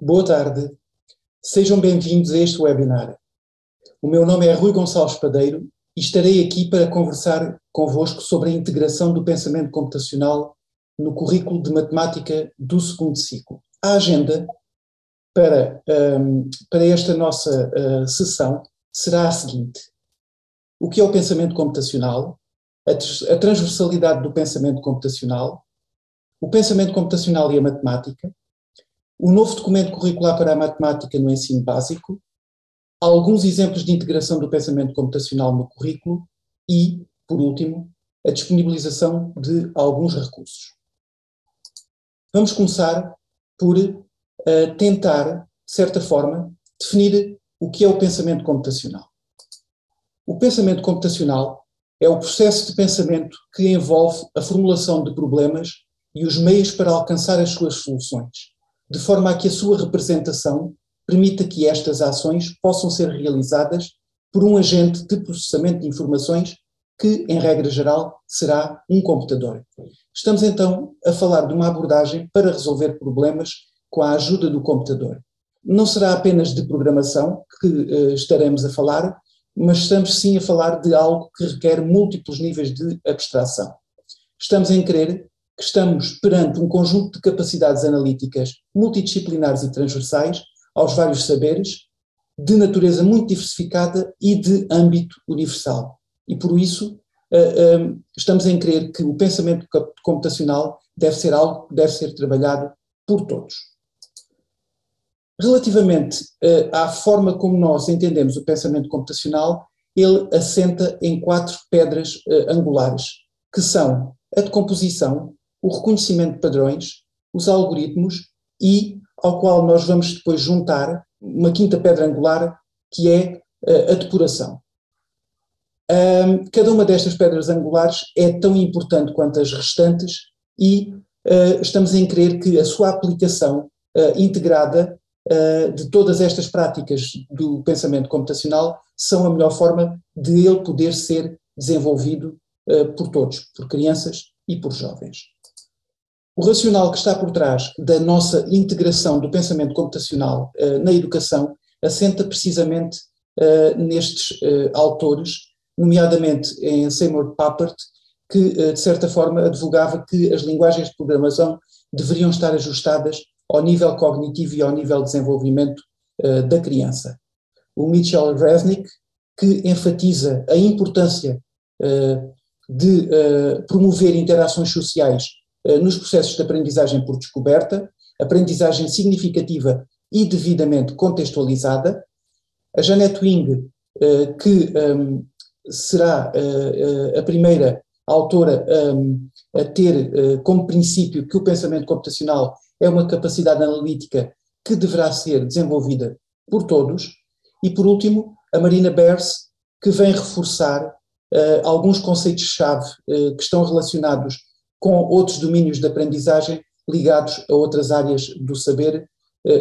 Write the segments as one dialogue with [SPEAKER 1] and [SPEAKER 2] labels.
[SPEAKER 1] Boa tarde, sejam bem-vindos a este webinar. O meu nome é Rui Gonçalves Padeiro e estarei aqui para conversar convosco sobre a integração do pensamento computacional no currículo de matemática do segundo ciclo. A agenda para esta nossa sessão será a seguinte: o que é o pensamento computacional, a transversalidade do pensamento computacional, o pensamento computacional e a matemática, o novo documento curricular para a matemática no ensino básico, alguns exemplos de integração do pensamento computacional no currículo e, por último, a disponibilização de alguns recursos. Vamos começar por tentar, de certa forma, definir o que é o pensamento computacional. O pensamento computacional é o processo de pensamento que envolve a formulação de problemas e os meios para alcançar as suas soluções, de forma a que a sua representação permita que estas ações possam ser realizadas por um agente de processamento de informações que, em regra geral, será um computador. Estamos então a falar de uma abordagem para resolver problemas com a ajuda do computador. Não será apenas de programação que estaremos a falar, mas estamos sim a falar de algo que requer múltiplos níveis de abstração. Estamos em crer que estamos perante um conjunto de capacidades analíticas multidisciplinares e transversais aos vários saberes, de natureza muito diversificada e de âmbito universal. E por isso estamos em crer que o pensamento computacional deve ser algo que deve ser trabalhado por todos. Relativamente à forma como nós entendemos o pensamento computacional, ele assenta em 4 pedras angulares, que são a decomposição, o reconhecimento de padrões, os algoritmos e ao qual nós vamos depois juntar uma 5ª pedra angular, que é a depuração. Cada uma destas pedras angulares é tão importante quanto as restantes e estamos em crer que a sua aplicação integrada de todas estas práticas do pensamento computacional são a melhor forma de ele poder ser desenvolvido por todos, por crianças e por jovens. O racional que está por trás da nossa integração do pensamento computacional na educação assenta precisamente nestes autores, nomeadamente em Seymour Papert, que de certa forma advogava que as linguagens de programação deveriam estar ajustadas ao nível cognitivo e ao nível de desenvolvimento da criança. O Mitchell Resnick, que enfatiza a importância de promover interações sociais nos processos de aprendizagem por descoberta, aprendizagem significativa e devidamente contextualizada. A Jeanette Wing, que será a primeira autora a ter como princípio que o pensamento computacional é uma capacidade analítica que deverá ser desenvolvida por todos. E, por último, a Marina Beers, que vem reforçar alguns conceitos-chave que estão relacionados com outros domínios de aprendizagem ligados a outras áreas do saber,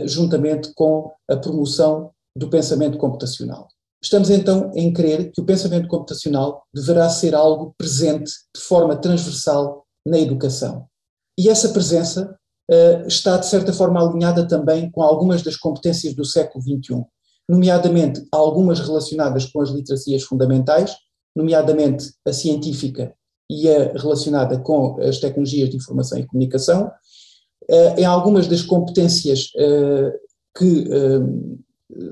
[SPEAKER 1] juntamente com a promoção do pensamento computacional. Estamos então em crer que o pensamento computacional deverá ser algo presente de forma transversal na educação. E essa presença está de certa forma alinhada também com algumas das competências do século XXI, nomeadamente algumas relacionadas com as literacias fundamentais, nomeadamente a científica e a relacionada com as tecnologias de informação e comunicação, em algumas das competências que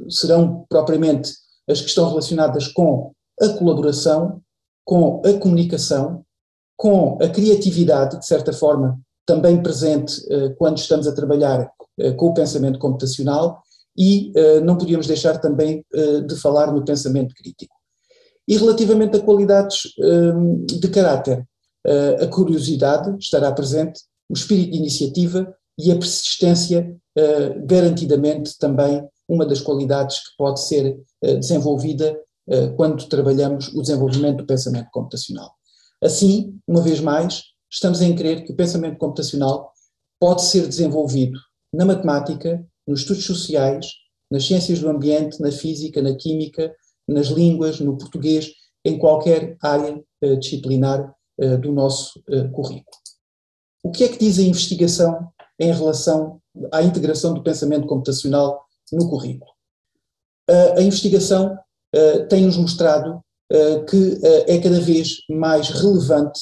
[SPEAKER 1] serão propriamente as que estão relacionadas com a colaboração, com a comunicação, com a criatividade, de certa forma, também presente quando estamos a trabalhar com o pensamento computacional, e não podíamos deixar também de falar no pensamento crítico. E relativamente a qualidades de caráter, a curiosidade estará presente, o espírito de iniciativa e a persistência, garantidamente também uma das qualidades que pode ser desenvolvida quando trabalhamos o desenvolvimento do pensamento computacional. Assim, uma vez mais, estamos em crer que o pensamento computacional pode ser desenvolvido na matemática, nos estudos sociais, nas ciências do ambiente, na física, na química, nas línguas, no português, em qualquer área disciplinar do nosso currículo. O que é que diz a investigação em relação à integração do pensamento computacional no currículo. A investigação tem-nos mostrado que é cada vez mais relevante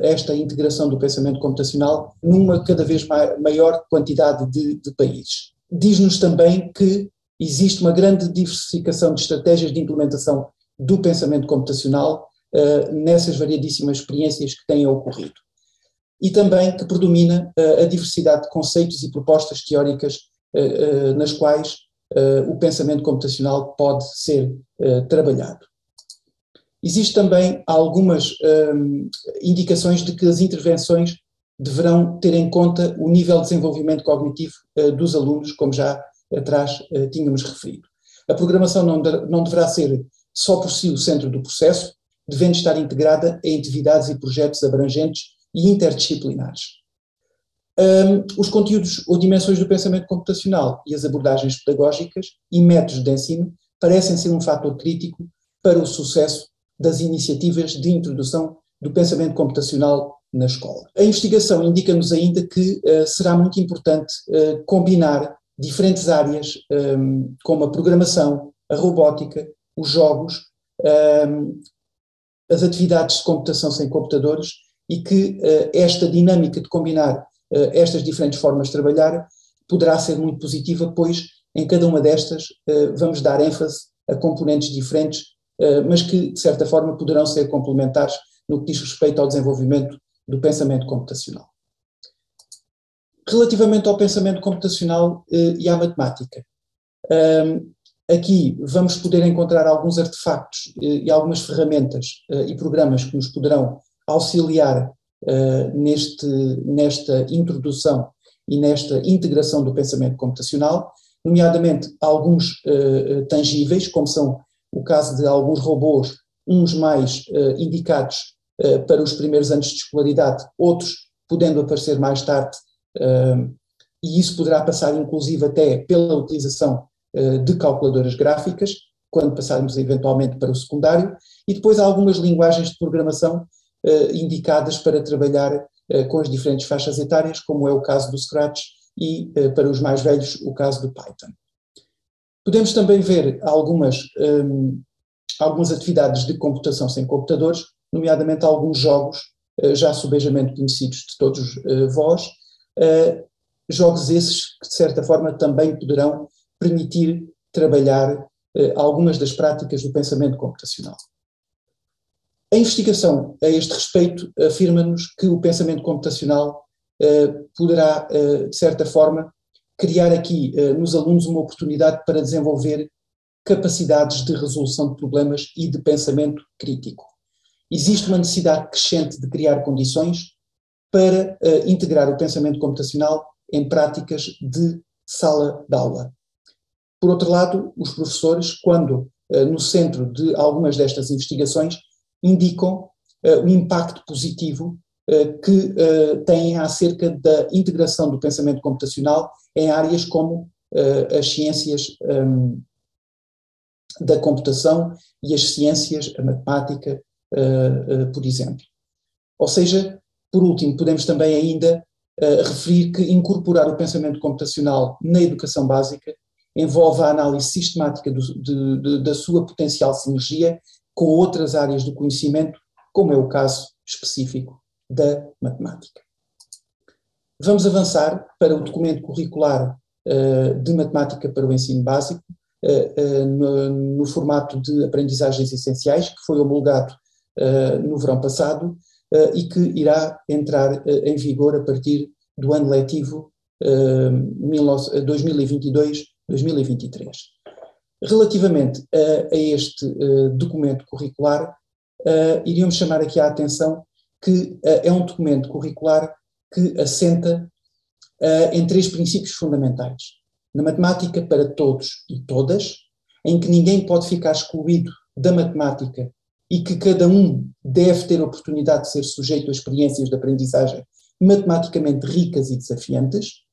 [SPEAKER 1] esta integração do pensamento computacional numa cada vez maior quantidade de países. Diz-nos também que existe uma grande diversificação de estratégias de implementação do pensamento computacional nessas variedíssimas experiências que têm ocorrido. E também que predomina a diversidade de conceitos e propostas teóricas nas quais o pensamento computacional pode ser trabalhado. Existem também algumas indicações de que as intervenções deverão ter em conta o nível de desenvolvimento cognitivo dos alunos, como já atrás tínhamos referido. A programação não deverá ser só por si o centro do processo, devendo estar integrada em atividades e projetos abrangentes e interdisciplinares. Os conteúdos ou dimensões do pensamento computacional e as abordagens pedagógicas e métodos de ensino parecem ser um fator crítico para o sucesso das iniciativas de introdução do pensamento computacional na escola. A investigação indica-nos ainda que será muito importante combinar diferentes áreas, como a programação, a robótica, os jogos, as atividades de computação sem computadores, e que esta dinâmica de combinar estas diferentes formas de trabalhar poderá ser muito positiva, pois em cada uma destas vamos dar ênfase a componentes diferentes, mas que de certa forma poderão ser complementares no que diz respeito ao desenvolvimento do pensamento computacional. Relativamente ao pensamento computacional e à matemática, aqui vamos poder encontrar alguns artefactos e algumas ferramentas e programas que nos poderão auxiliar nesta introdução e nesta integração do pensamento computacional, nomeadamente alguns tangíveis, como são o caso de alguns robôs, uns mais indicados para os primeiros anos de escolaridade, outros podendo aparecer mais tarde, e isso poderá passar inclusive até pela utilização de calculadoras gráficas, quando passarmos eventualmente para o secundário, e depois há algumas linguagens de programação indicadas para trabalhar com as diferentes faixas etárias, como é o caso do Scratch e, para os mais velhos, o caso do Python. Podemos também ver algumas atividades de computação sem computadores, nomeadamente alguns jogos já subejamente conhecidos de todos vós, jogos esses que de certa forma também poderão permitir trabalhar algumas das práticas do pensamento computacional. A investigação a este respeito afirma-nos que o pensamento computacional poderá, de certa forma, criar aqui nos alunos uma oportunidade para desenvolver capacidades de resolução de problemas e de pensamento crítico. Existe uma necessidade crescente de criar condições para integrar o pensamento computacional em práticas de sala de aula. Por outro lado, os professores, quando no centro de algumas destas investigações, indicam o impacto positivo que têm acerca da integração do pensamento computacional em áreas como as ciências da computação e as ciências, a matemática, por exemplo. Ou seja, por último, podemos também ainda referir que incorporar o pensamento computacional na educação básica envolve a análise sistemática da sua potencial sinergia com outras áreas do conhecimento, como é o caso específico da matemática. Vamos avançar para o documento curricular de matemática para o ensino básico, no formato de aprendizagens essenciais, que foi homologado no verão passado e que irá entrar em vigor a partir do ano letivo 2022-2023. Relativamente a este documento curricular, iríamos chamar aqui a atenção que é um documento curricular que assenta em três princípios fundamentais. Na matemática para todos e todas, em que ninguém pode ficar excluído da matemática e que cada um deve ter a oportunidade de ser sujeito a experiências de aprendizagem matematicamente ricas e desafiantes.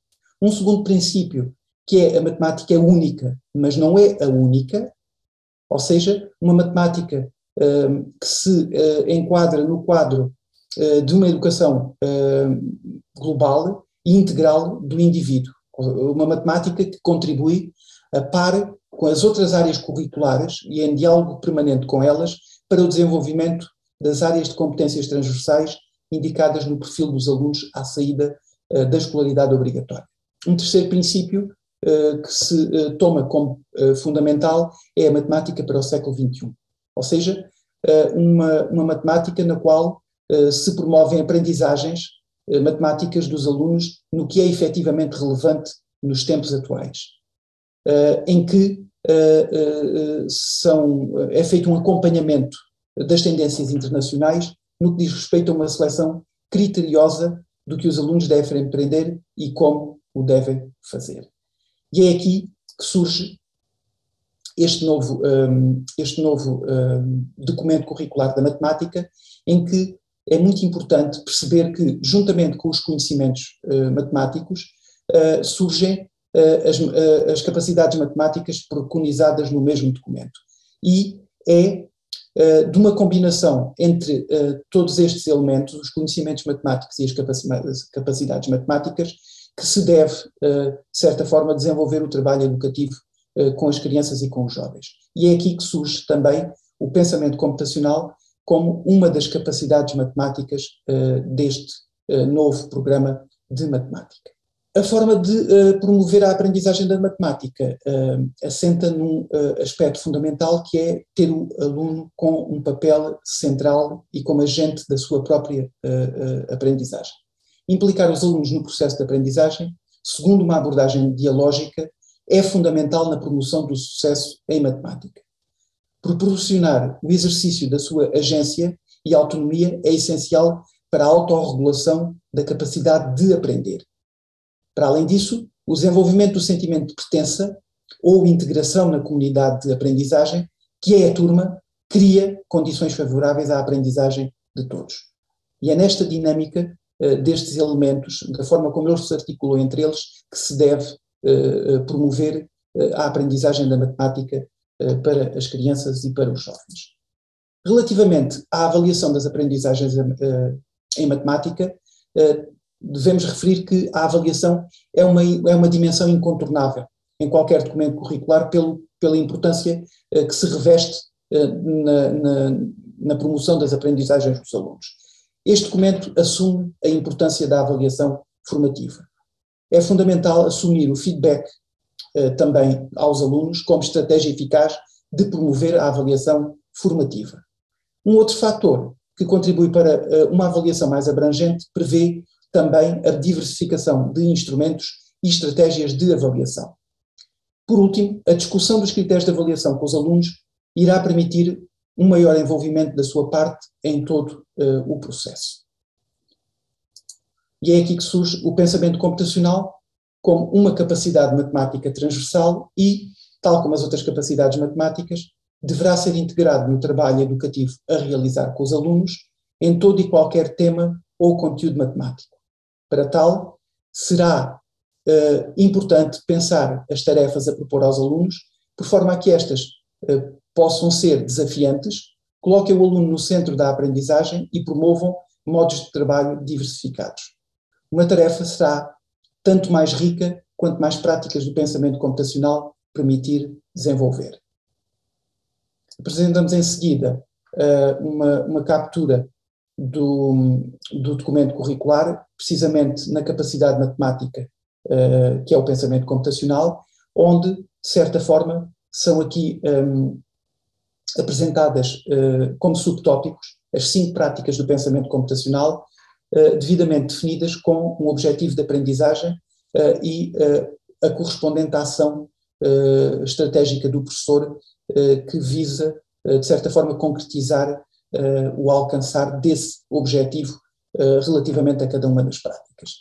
[SPEAKER 1] Um segundo princípio, que é a matemática é única, mas não é a única, ou seja, uma matemática que se enquadra no quadro de uma educação global e integral do indivíduo, uma matemática que contribui a par com as outras áreas curriculares e em diálogo permanente com elas para o desenvolvimento das áreas de competências transversais indicadas no perfil dos alunos à saída da escolaridade obrigatória. Um terceiro princípio que se toma como fundamental é a matemática para o século XXI, ou seja, uma matemática na qual se promovem aprendizagens matemáticas dos alunos no que é efetivamente relevante nos tempos atuais, em que é feito um acompanhamento das tendências internacionais no que diz respeito a uma seleção criteriosa do que os alunos devem aprender e como o devem fazer. E é aqui que surge este novo documento curricular da matemática, em que é muito importante perceber que, juntamente com os conhecimentos matemáticos, surgem as capacidades matemáticas preconizadas no mesmo documento. E é de uma combinação entre todos estes elementos, os conhecimentos matemáticos e as capacidades matemáticas, que se deve, de certa forma, desenvolver o trabalho educativo com as crianças e com os jovens. E é aqui que surge também o pensamento computacional como uma das capacidades matemáticas deste novo programa de matemática. A forma de promover a aprendizagem da matemática assenta num aspecto fundamental, que é ter o aluno com um papel central e como agente da sua própria aprendizagem. Implicar os alunos no processo de aprendizagem, segundo uma abordagem dialógica, é fundamental na promoção do sucesso em matemática. Proporcionar o exercício da sua agência e autonomia é essencial para a autorregulação da capacidade de aprender. Para além disso, o desenvolvimento do sentimento de pertença ou integração na comunidade de aprendizagem, que é a turma, cria condições favoráveis à aprendizagem de todos. E é nesta dinâmica destes elementos, da forma como eles se articulam entre eles, que se deve promover a aprendizagem da matemática para as crianças e para os jovens. Relativamente à avaliação das aprendizagens em matemática, devemos referir que a avaliação é uma dimensão incontornável em qualquer documento curricular pela importância que se reveste na promoção das aprendizagens dos alunos. Este documento assume a importância da avaliação formativa. É fundamental assumir o feedback também aos alunos como estratégia eficaz de promover a avaliação formativa. Um outro fator que contribui para uma avaliação mais abrangente prevê também a diversificação de instrumentos e estratégias de avaliação. Por último, a discussão dos critérios de avaliação com os alunos irá permitir um maior envolvimento da sua parte em todo o processo. E é aqui que surge o pensamento computacional como uma capacidade matemática transversal e, tal como as outras capacidades matemáticas, deverá ser integrado no trabalho educativo a realizar com os alunos em todo e qualquer tema ou conteúdo matemático. Para tal, será importante pensar as tarefas a propor aos alunos, por forma a que estas possam ser desafiantes, coloquem o aluno no centro da aprendizagem e promovam modos de trabalho diversificados. Uma tarefa será tanto mais rica quanto mais práticas do pensamento computacional permitir desenvolver. Apresentamos em seguida uma captura do documento curricular, precisamente na capacidade matemática, que é o pensamento computacional, onde, de certa forma, são aqui apresentadas como subtópicos as 5 práticas do pensamento computacional, devidamente definidas com um objetivo de aprendizagem e a correspondente ação estratégica do professor que visa, de certa forma, concretizar o alcançar desse objetivo relativamente a cada uma das práticas.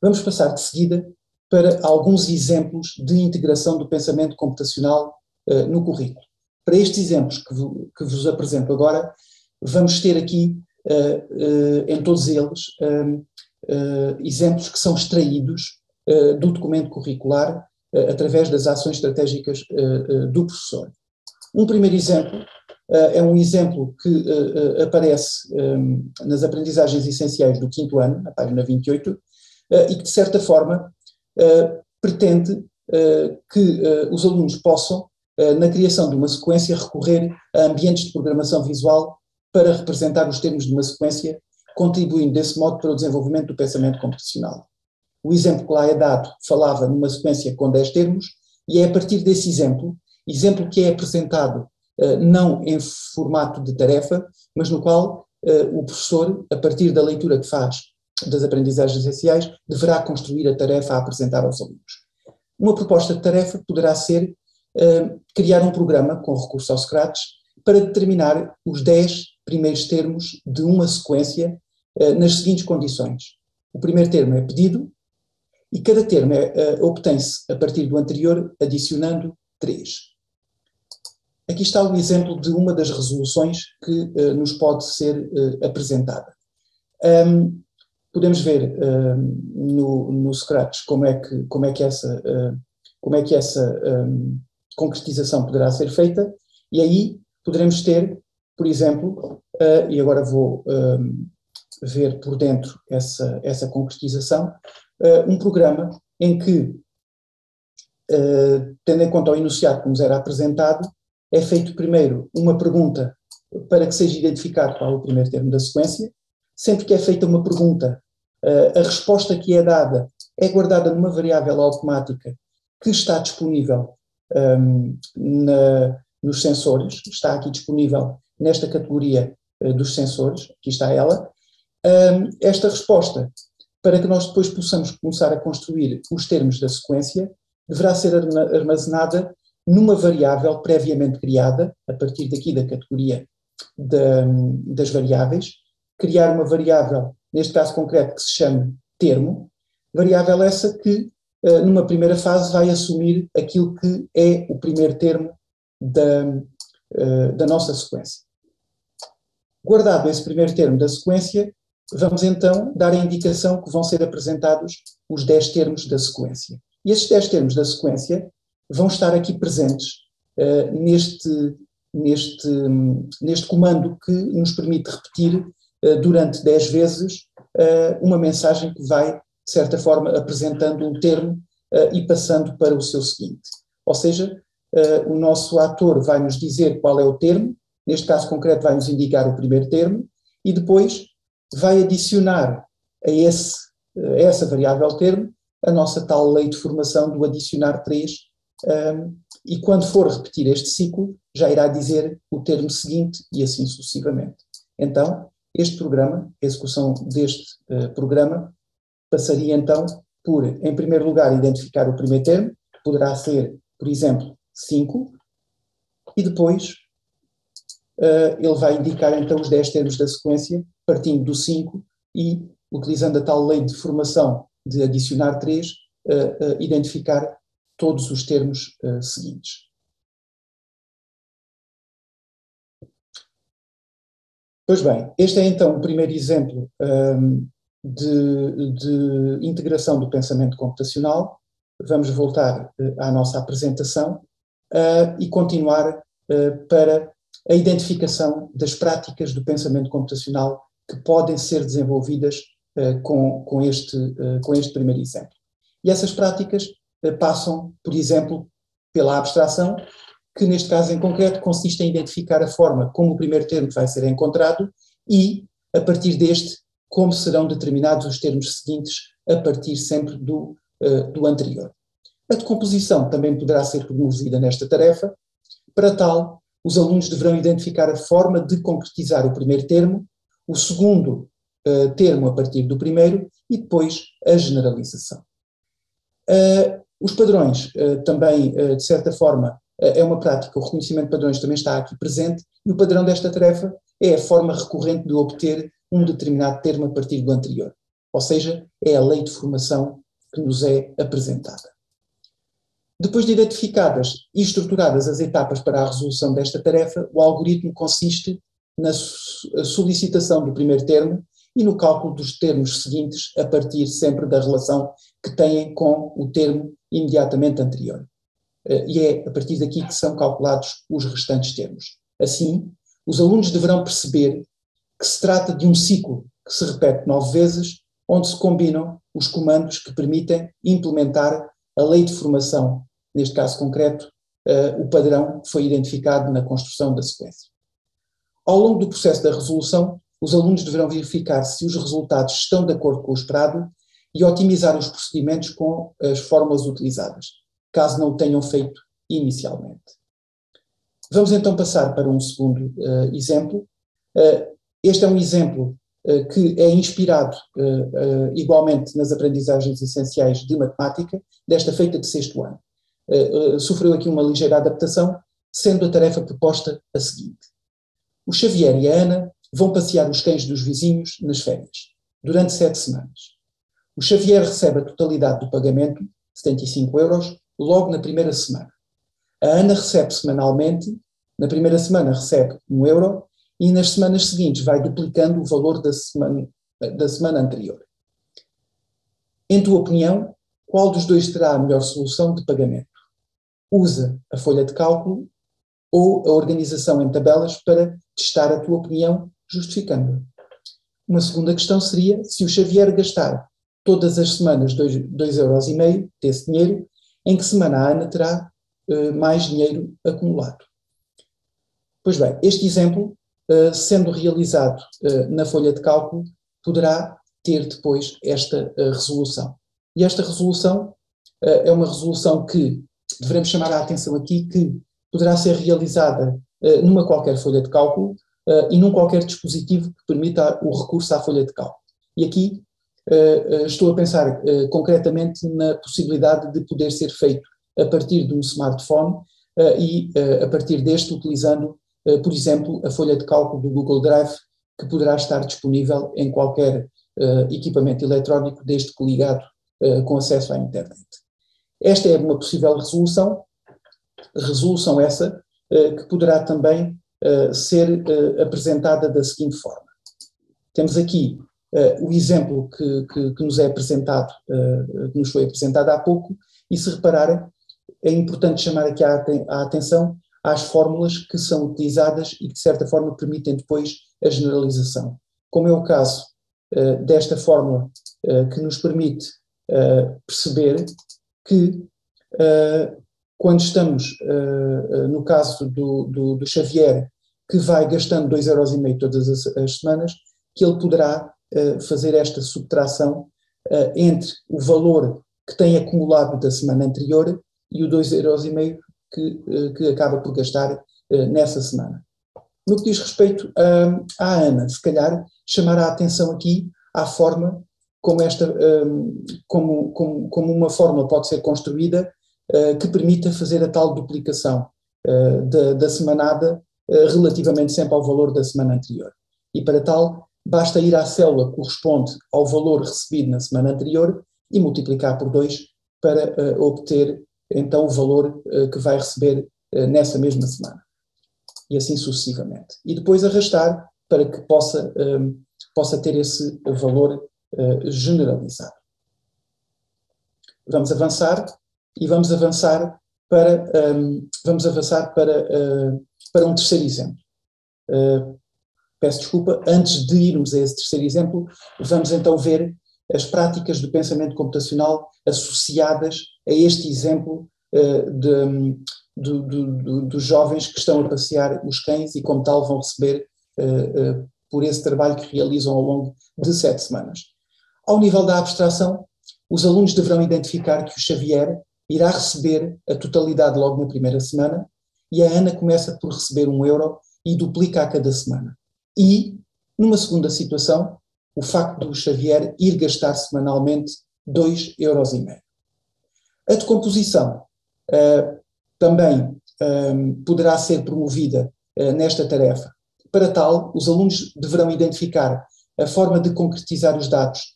[SPEAKER 1] Vamos passar de seguida para alguns exemplos de integração do pensamento computacional no currículo. Para estes exemplos que vos apresento agora, vamos ter aqui, em todos eles, exemplos que são extraídos do documento curricular através das ações estratégicas do professor. Um primeiro exemplo é um exemplo que aparece nas aprendizagens essenciais do 5º ano, na página 28, e que, de certa forma, pretende que os alunos possam, na criação de uma sequência, recorrer a ambientes de programação visual para representar os termos de uma sequência, contribuindo desse modo para o desenvolvimento do pensamento computacional. O exemplo que lá é dado falava numa sequência com 10 termos, e é a partir desse exemplo que é apresentado não em formato de tarefa, mas no qual o professor, a partir da leitura que faz das aprendizagens essenciais, deverá construir a tarefa a apresentar aos alunos. Uma proposta de tarefa poderá ser criar um programa com recurso ao Scratch para determinar os 10 primeiros termos de uma sequência nas seguintes condições. O primeiro termo é pedido e cada termo obtém-se a partir do anterior adicionando 3. Aqui está o exemplo de uma das resoluções que nos pode ser apresentada. Podemos ver no Scratch como é que essa concretização poderá ser feita, e aí poderemos ter, por exemplo, e agora vou ver por dentro essa concretização, um programa em que, tendo em conta o enunciado que nos era apresentado, é feito primeiro uma pergunta para que seja identificado qual é o primeiro termo da sequência. Sempre que é feita uma pergunta, a resposta que é dada é guardada numa variável automática que está disponível nos sensores, está aqui disponível nesta categoria dos sensores, aqui está ela. Esta resposta, para que nós depois possamos começar a construir os termos da sequência, deverá ser armazenada numa variável previamente criada, a partir daqui da categoria das variáveis, criar uma variável, neste caso concreto, que se chame termo, variável essa que, numa primeira fase, vai assumir aquilo que é o primeiro termo da nossa sequência. Guardado esse primeiro termo da sequência, vamos então dar a indicação que vão ser apresentados os 10 termos da sequência. E esses 10 termos da sequência vão estar aqui presentes neste comando que nos permite repetir durante 10 vezes uma mensagem que vai, de certa forma, apresentando um termo e passando para o seu seguinte. Ou seja, o nosso ator vai nos dizer qual é o termo, neste caso concreto vai nos indicar o primeiro termo, e depois vai adicionar a essa variável termo a nossa tal lei de formação do adicionar 3, e quando for repetir este ciclo, já irá dizer o termo seguinte e assim sucessivamente. Então, este programa, a execução deste programa, passaria então por, em primeiro lugar, identificar o primeiro termo, que poderá ser, por exemplo, 5, e depois ele vai indicar então os 10 termos da sequência, partindo do 5 e, utilizando a tal lei de formação de adicionar 3, identificar todos os termos seguintes. Pois bem, este é então o primeiro exemplo de integração do pensamento computacional. Vamos voltar à nossa apresentação e continuar para a identificação das práticas do pensamento computacional que podem ser desenvolvidas com este primeiro exemplo. E essas práticas passam, por exemplo, pela abstração, que neste caso em concreto consiste em identificar a forma como o primeiro termo vai ser encontrado e, a partir deste, como serão determinados os termos seguintes a partir sempre do anterior. A decomposição também poderá ser promovida nesta tarefa. Para tal, os alunos deverão identificar a forma de concretizar o primeiro termo, o segundo termo a partir do primeiro e depois a generalização. Os padrões também, de certa forma, é uma prática, o reconhecimento de padrões também está aqui presente, e o padrão desta tarefa é a forma recorrente de obter um determinado termo a partir do anterior. Ou seja, é a lei de formação que nos é apresentada. Depois de identificadas e estruturadas as etapas para a resolução desta tarefa, o algoritmo consiste na solicitação do primeiro termo e no cálculo dos termos seguintes a partir sempre da relação que têm com o termo imediatamente anterior. E é a partir daqui que são calculados os restantes termos. Assim, os alunos deverão perceber que se trata de um ciclo que se repete 9 vezes, onde se combinam os comandos que permitem implementar a lei de formação, neste caso concreto, o padrão que foi identificado na construção da sequência. Ao longo do processo da resolução, os alunos deverão verificar se os resultados estão de acordo com o esperado e otimizar os procedimentos com as fórmulas utilizadas, caso não o tenham feito inicialmente. Vamos então passar para um segundo exemplo. Este é um exemplo que é inspirado igualmente nas aprendizagens essenciais de matemática, desta feita de 6º ano. Sofreu aqui uma ligeira adaptação, sendo a tarefa proposta a seguinte. O Xavier e a Ana vão passear os cães dos vizinhos nas férias, durante 7 semanas. O Xavier recebe a totalidade do pagamento, 75 euros, logo na primeira semana. A Ana recebe semanalmente, na primeira semana recebe 1 euro e nas semanas seguintes vai duplicando o valor da semana anterior. Em tua opinião, qual dos dois terá a melhor solução de pagamento? Usa a folha de cálculo ou a organização em tabelas para testar a tua opinião, justificando-a. Uma segunda questão seria, se o Xavier gastar todas as semanas 2,5 euros desse dinheiro, em que semana a Ana terá mais dinheiro acumulado? Pois bem, este exemplo, sendo realizado na folha de cálculo, poderá ter depois esta resolução. E esta resolução é uma resolução que devemos chamar a atenção aqui, que poderá ser realizada numa qualquer folha de cálculo e num qualquer dispositivo que permita o recurso à folha de cálculo. E aqui estou a pensar concretamente na possibilidade de poder ser feito a partir de um smartphone e a partir deste utilizando, por exemplo, a folha de cálculo do Google Drive, que poderá estar disponível em qualquer equipamento eletrónico, desde que ligado com acesso à internet. Esta é uma possível resolução essa que poderá também ser apresentada da seguinte forma. Temos aqui o exemplo que nos é apresentado, que nos foi apresentado há pouco, e se repararem, é importante chamar aqui a atenção às fórmulas que são utilizadas e que de certa forma permitem depois a generalização. Como é o caso desta fórmula que nos permite perceber que quando estamos no caso do Xavier, que vai gastando 2,5 euros todas as semanas, que ele poderá fazer esta subtração entre o valor que tem acumulado da semana anterior e o 2,5 euros que acaba por gastar nessa semana. No que diz respeito à Ana, se calhar chamar a atenção aqui à forma como como uma fórmula pode ser construída que permita fazer a tal duplicação da semanada relativamente sempre ao valor da semana anterior. E para tal, basta ir à célula que corresponde ao valor recebido na semana anterior e multiplicar por 2 para obter então o valor que vai receber nessa mesma semana. E assim sucessivamente. E depois arrastar para que possa ter esse valor generalizado. Vamos avançar para um terceiro exemplo. Peço desculpa, antes de irmos a esse terceiro exemplo, vamos então ver as práticas do pensamento computacional associadas a este exemplo dos jovens que estão a passear os cães e, como tal, vão receber por esse trabalho que realizam ao longo de 7 semanas. Ao nível da abstração, os alunos deverão identificar que o Xavier irá receber a totalidade logo na primeira semana e a Ana começa por receber 1 euro e duplica a cada semana. E, numa segunda situação, o facto do Xavier ir gastar semanalmente 2,5 euros. A decomposição também poderá ser promovida nesta tarefa. Para tal, os alunos deverão identificar a forma de concretizar os dados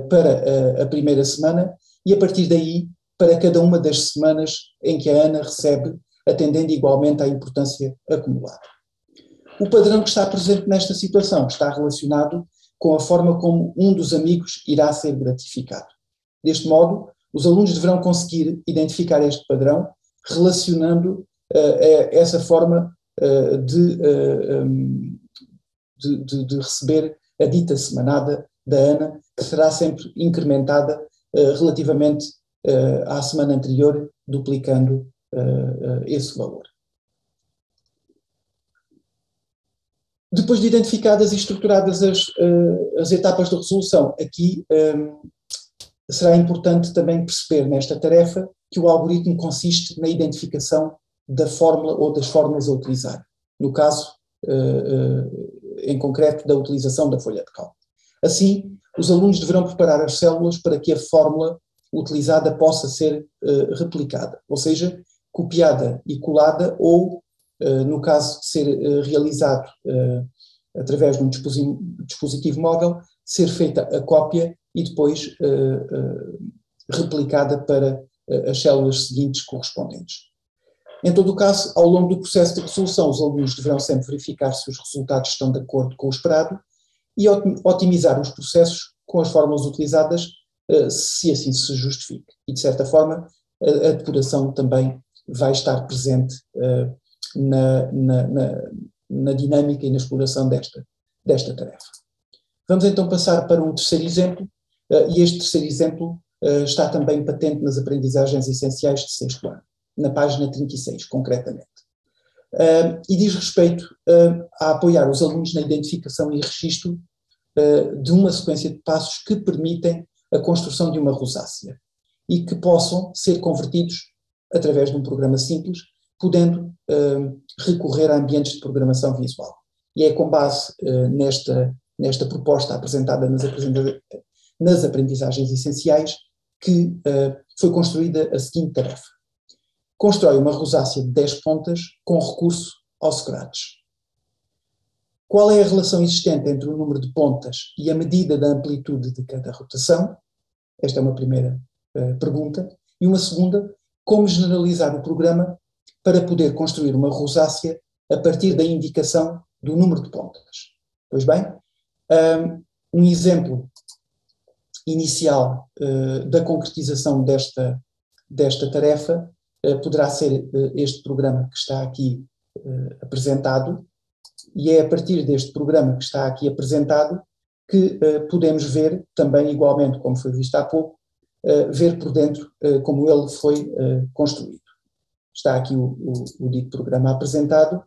[SPEAKER 1] para a primeira semana e, a partir daí, para cada uma das semanas em que a Ana recebe, atendendo igualmente à importância acumulada. O padrão que está presente nesta situação está relacionado com a forma como um dos amigos irá ser gratificado. Deste modo, os alunos deverão conseguir identificar este padrão, relacionando essa forma de receber a dita semanada da Ana, que será sempre incrementada relativamente à semana anterior, duplicando esse valor. Depois de identificadas e estruturadas as etapas de resolução, aqui será importante também perceber nesta tarefa que o algoritmo consiste na identificação da fórmula ou das fórmulas a utilizar. No caso, em concreto, da utilização da folha de cálculo. Assim, os alunos deverão preparar as células para que a fórmula utilizada possa ser replicada, ou seja, copiada e colada ou, no caso de ser realizado através de um dispositivo móvel, ser feita a cópia e depois replicada para as células seguintes correspondentes. Em todo o caso, ao longo do processo de resolução, os alunos deverão sempre verificar se os resultados estão de acordo com o esperado e otimizar os processos com as fórmulas utilizadas, se assim se justifique. E, de certa forma, a depuração também vai estar presente na dinâmica e na exploração desta tarefa. Vamos então passar para um terceiro exemplo, e este terceiro exemplo está também patente nas aprendizagens essenciais de sexto ano, na página 36, concretamente. E diz respeito a apoiar os alunos na identificação e registro de uma sequência de passos que permitem a construção de uma rosácea e que possam ser convertidos através de um programa simples, podendo recorrer a ambientes de programação visual. E é com base nesta proposta apresentada nas aprendizagens essenciais que foi construída a seguinte tarefa. Constrói uma rosácea de 10 pontas com recurso ao Scratch. Qual é a relação existente entre o número de pontas e a medida da amplitude de cada rotação? Esta é uma primeira pergunta. E uma segunda, como generalizar o programa para poder construir uma rosácea a partir da indicação do número de pontas? Pois bem, um exemplo inicial da concretização desta tarefa poderá ser este programa que está aqui apresentado, e é a partir deste programa que está aqui apresentado que podemos ver também, igualmente como foi visto há pouco, ver por dentro como ele foi construído. Está aqui o dito programa apresentado,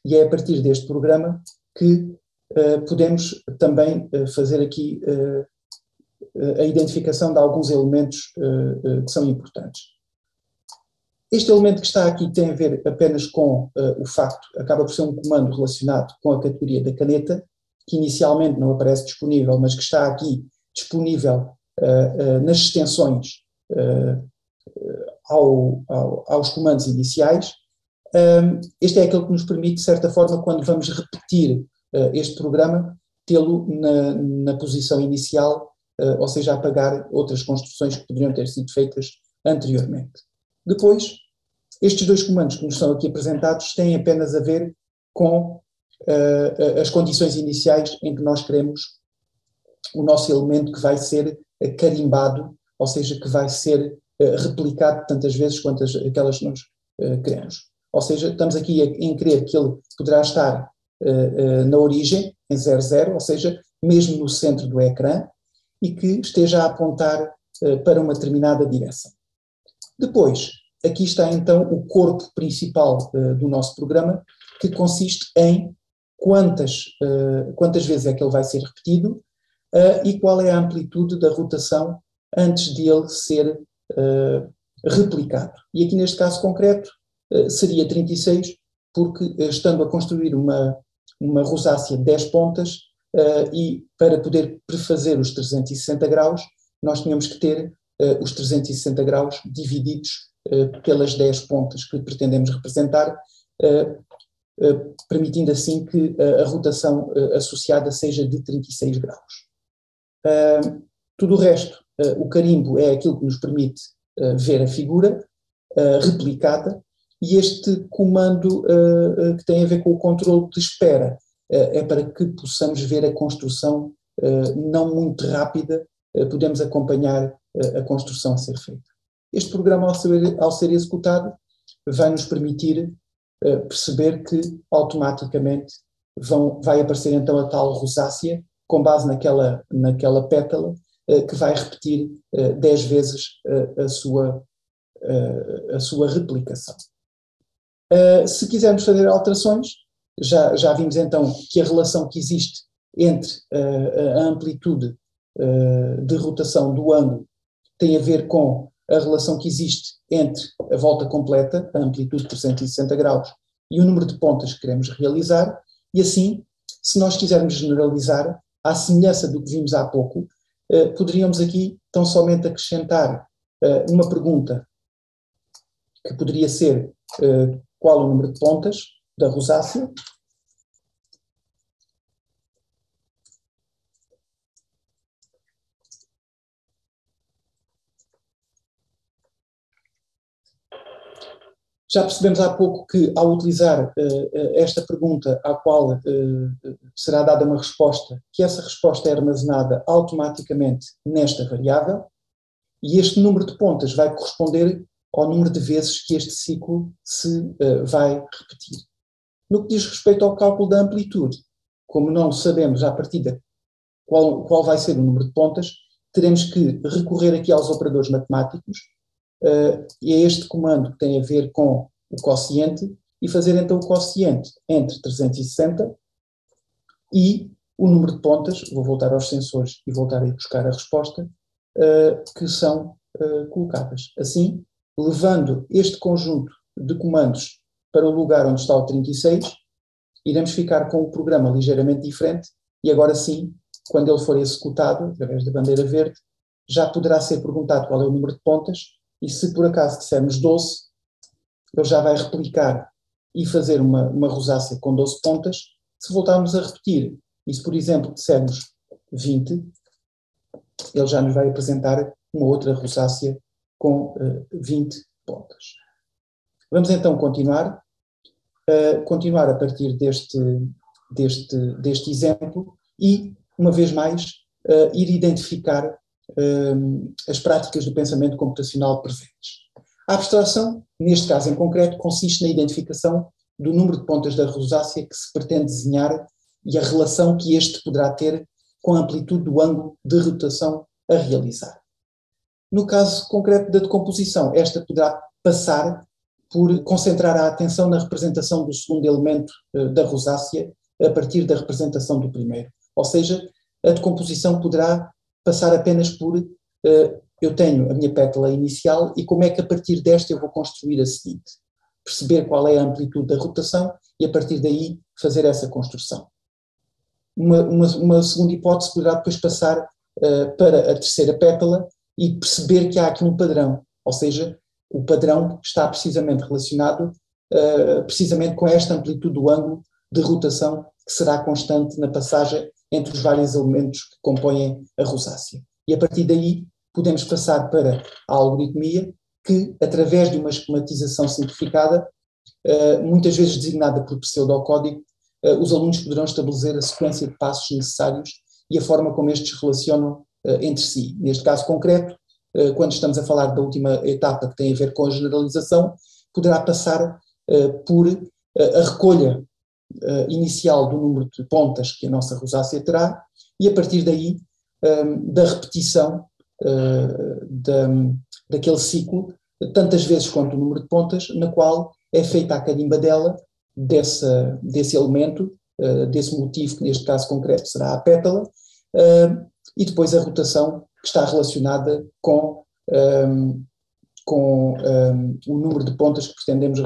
[SPEAKER 1] e é a partir deste programa que podemos também fazer aqui a identificação de alguns elementos que são importantes. Este elemento que está aqui tem a ver apenas com o facto, acaba por ser um comando relacionado com a categoria da caneta, que inicialmente não aparece disponível, mas que está aqui disponível nas extensões aos comandos iniciais. Este é aquele que nos permite, de certa forma, quando vamos repetir este programa, tê-lo na posição inicial, ou seja, apagar outras construções que poderiam ter sido feitas anteriormente. Depois, estes dois comandos que nos são aqui apresentados têm apenas a ver com as condições iniciais em que nós queremos o nosso elemento que vai ser carimbado, ou seja, que vai ser replicado tantas vezes quantas aquelas que nós queremos. Ou seja, estamos aqui em querer que ele poderá estar na origem, em 00, ou seja, mesmo no centro do ecrã, e que esteja a apontar para uma determinada direção. Depois, aqui está então o corpo principal do nosso programa, que consiste em quantas vezes é que ele vai ser repetido e qual é a amplitude da rotação antes de ele ser replicado. E aqui neste caso concreto seria 36, porque estando a construir uma rosácea de 10 pontas e para poder prefazer os 360 graus, nós tínhamos que ter os 360 graus divididos pelas 10 pontas que pretendemos representar, permitindo assim que a rotação associada seja de 36 graus. Tudo o resto, o carimbo é aquilo que nos permite ver a figura replicada, e este comando que tem a ver com o controle de espera é para que possamos ver a construção não muito rápida, podemos acompanhar a construção a ser feita. Este programa, ao ser executado, vai nos permitir perceber que automaticamente vai aparecer então a tal rosácea, com base naquela pétala, que vai repetir 10 vezes a sua replicação. Se quisermos fazer alterações, já vimos então que a relação que existe entre a amplitude de rotação do ângulo tem a ver com a relação que existe entre a volta completa, a amplitude por 160 graus, e o número de pontas que queremos realizar, e assim, se nós quisermos generalizar, à semelhança do que vimos há pouco, poderíamos aqui tão somente acrescentar uma pergunta que poderia ser qual o número de pontas da rosácea, já percebemos há pouco que, ao utilizar esta pergunta à qual será dada uma resposta, que essa resposta é armazenada automaticamente nesta variável, e este número de pontas vai corresponder ao número de vezes que este ciclo se vai repetir. No que diz respeito ao cálculo da amplitude, como não sabemos à partida qual vai ser o número de pontas, teremos que recorrer aqui aos operadores matemáticos, e é este comando que tem a ver com o quociente, e fazer então o quociente entre 360 e o número de pontas, vou voltar aos sensores e voltar a ir buscar a resposta, que são colocadas. Assim, levando este conjunto de comandos para o lugar onde está o 36, iremos ficar com o programa ligeiramente diferente, e agora sim, quando ele for executado, através da bandeira verde, já poderá ser perguntado qual é o número de pontas, e se por acaso dissermos 12, ele já vai replicar e fazer uma rosácea com 12 pontas. Se voltarmos a repetir, e se por exemplo dissermos 20, ele já nos vai apresentar uma outra rosácea com 20 pontas. Vamos então continuar a partir deste exemplo e, uma vez mais, ir identificar as práticas do pensamento computacional presentes. A abstração, neste caso em concreto, consiste na identificação do número de pontas da rosácea que se pretende desenhar e a relação que este poderá ter com a amplitude do ângulo de rotação a realizar. No caso concreto da decomposição, esta poderá passar por concentrar a atenção na representação do segundo elemento da rosácea a partir da representação do primeiro. Ou seja, a decomposição poderá passar apenas por eu tenho a minha pétala inicial e como é que a partir desta eu vou construir a seguinte. Perceber qual é a amplitude da rotação e a partir daí fazer essa construção. Uma segunda hipótese poderá depois passar para a terceira pétala e perceber que há aqui um padrão, ou seja, o padrão está precisamente relacionado precisamente com esta amplitude do ângulo de rotação que será constante na passagem entre os vários elementos que compõem a rosácea. E a partir daí podemos passar para a algoritmia que, através de uma esquematização simplificada, muitas vezes designada por pseudocódigo, os alunos poderão estabelecer a sequência de passos necessários e a forma como estes se relacionam entre si. Neste caso concreto, quando estamos a falar da última etapa que tem a ver com a generalização, poderá passar por a recolha inicial do número de pontas que a nossa rosácea terá e a partir daí da repetição daquele ciclo, tantas vezes quanto o número de pontas, na qual é feita a carimbadela desse elemento, desse motivo que neste caso concreto será a pétala, e depois a rotação que está relacionada com o número de pontas que pretendemos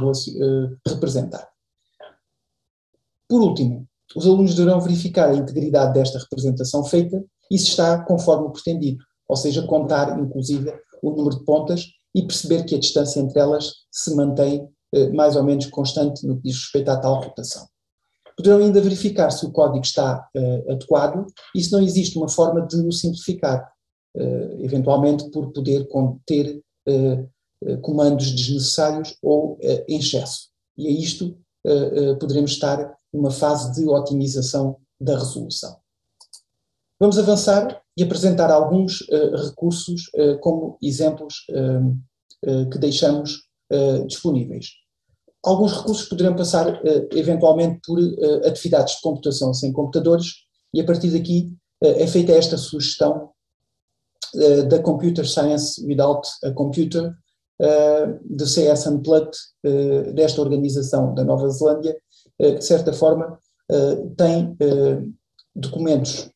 [SPEAKER 1] representar. Por último, os alunos deverão verificar a integridade desta representação feita e se está conforme o pretendido, ou seja, contar inclusive o número de pontas e perceber que a distância entre elas se mantém mais ou menos constante no que diz respeito à tal rotação. Poderão ainda verificar se o código está adequado e se não existe uma forma de o simplificar, eventualmente por poder conter comandos desnecessários ou em excesso. E a isto poderemos estar numa fase de otimização da resolução. Vamos avançar e apresentar alguns recursos como exemplos que deixamos disponíveis. Alguns recursos poderão passar eventualmente por atividades de computação sem computadores e a partir daqui é feita esta sugestão da Computer Science Without a Computer, do CS Unplugged, desta organização da Nova Zelândia, que de certa forma tem documentos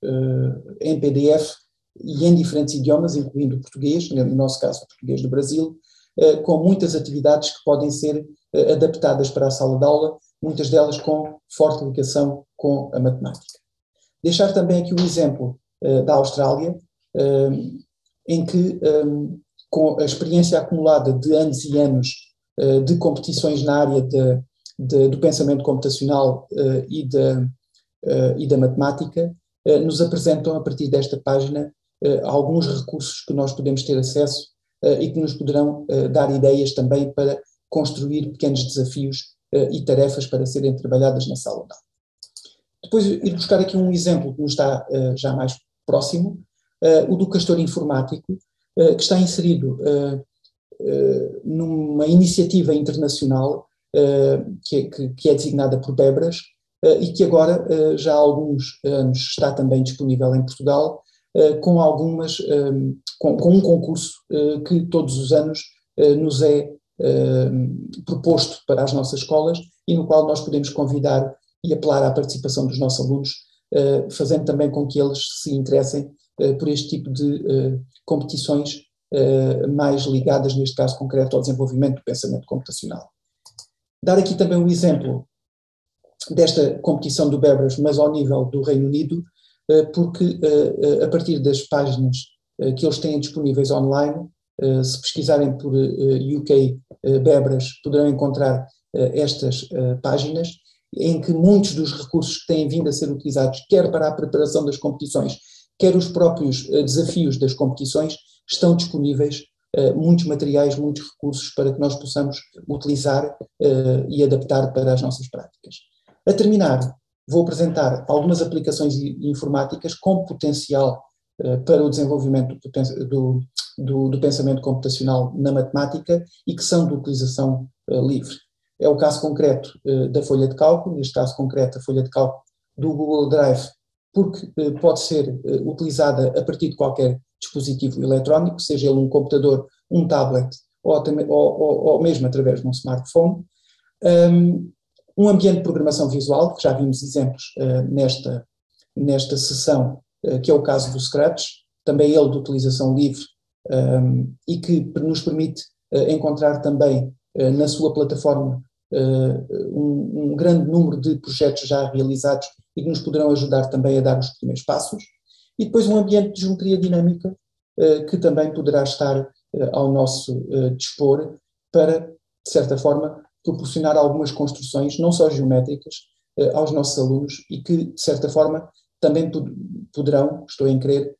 [SPEAKER 1] em PDF e em diferentes idiomas, incluindo o português, no nosso caso o português do Brasil, com muitas atividades que podem ser adaptadas para a sala de aula, muitas delas com forte ligação com a matemática. Deixar também aqui um exemplo da Austrália, em que, com a experiência acumulada de anos e anos de competições na área do pensamento computacional e da matemática, nos apresentam, a partir desta página, alguns recursos que nós podemos ter acesso e que nos poderão dar ideias também para construir pequenos desafios e tarefas para serem trabalhadas na sala de aula. Depois, ir buscar aqui um exemplo que nos está já mais próximo, o do castor informático, que está inserido numa iniciativa internacional que é designada por Bebras e que agora, já há alguns anos, está também disponível em Portugal, com um concurso que todos os anos nos é proposto para as nossas escolas e no qual nós podemos convidar e apelar à participação dos nossos alunos, fazendo também com que eles se interessem por este tipo de competições mais ligadas, neste caso concreto, ao desenvolvimento do pensamento computacional. Dar aqui também um exemplo desta competição do Bebras, mas ao nível do Reino Unido, porque a partir das páginas que eles têm disponíveis online, se pesquisarem por UK Bebras, poderão encontrar estas páginas, em que muitos dos recursos que têm vindo a ser utilizados, quer para a preparação das competições, quer os próprios desafios das competições, estão disponíveis muitos materiais, muitos recursos para que nós possamos utilizar e adaptar para as nossas práticas. A terminar, vou apresentar algumas aplicações informáticas com potencial para o desenvolvimento do pensamento computacional na matemática e que são de utilização livre. É o caso concreto da folha de cálculo, neste caso concreto a folha de cálculo do Google Drive, porque pode ser utilizada a partir de qualquer dispositivo eletrónico, seja ele um computador, um tablet ou mesmo através de um smartphone. Um ambiente de programação visual, que já vimos exemplos nesta sessão, que é o caso do Scratch, também ele de utilização livre e que nos permite encontrar também na sua plataforma um grande número de projetos já realizados e que nos poderão ajudar também a dar os primeiros passos. E depois um ambiente de geometria dinâmica que também poderá estar ao nosso dispor para, de certa forma, proporcionar algumas construções, não só geométricas, aos nossos alunos e que, de certa forma, também poderão, estou em crer,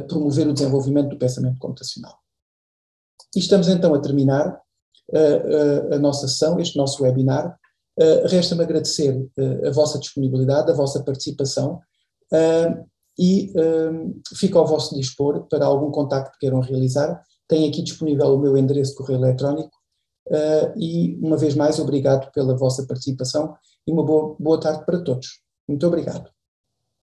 [SPEAKER 1] promover o desenvolvimento do pensamento computacional. E estamos então a terminar a nossa sessão, este nosso webinar. Resta-me agradecer a vossa disponibilidade, a vossa participação e fico ao vosso dispor para algum contacto que queiram realizar. Tenho aqui disponível o meu endereço de correio eletrónico e, uma vez mais, obrigado pela vossa participação e uma boa tarde para todos. Muito obrigado.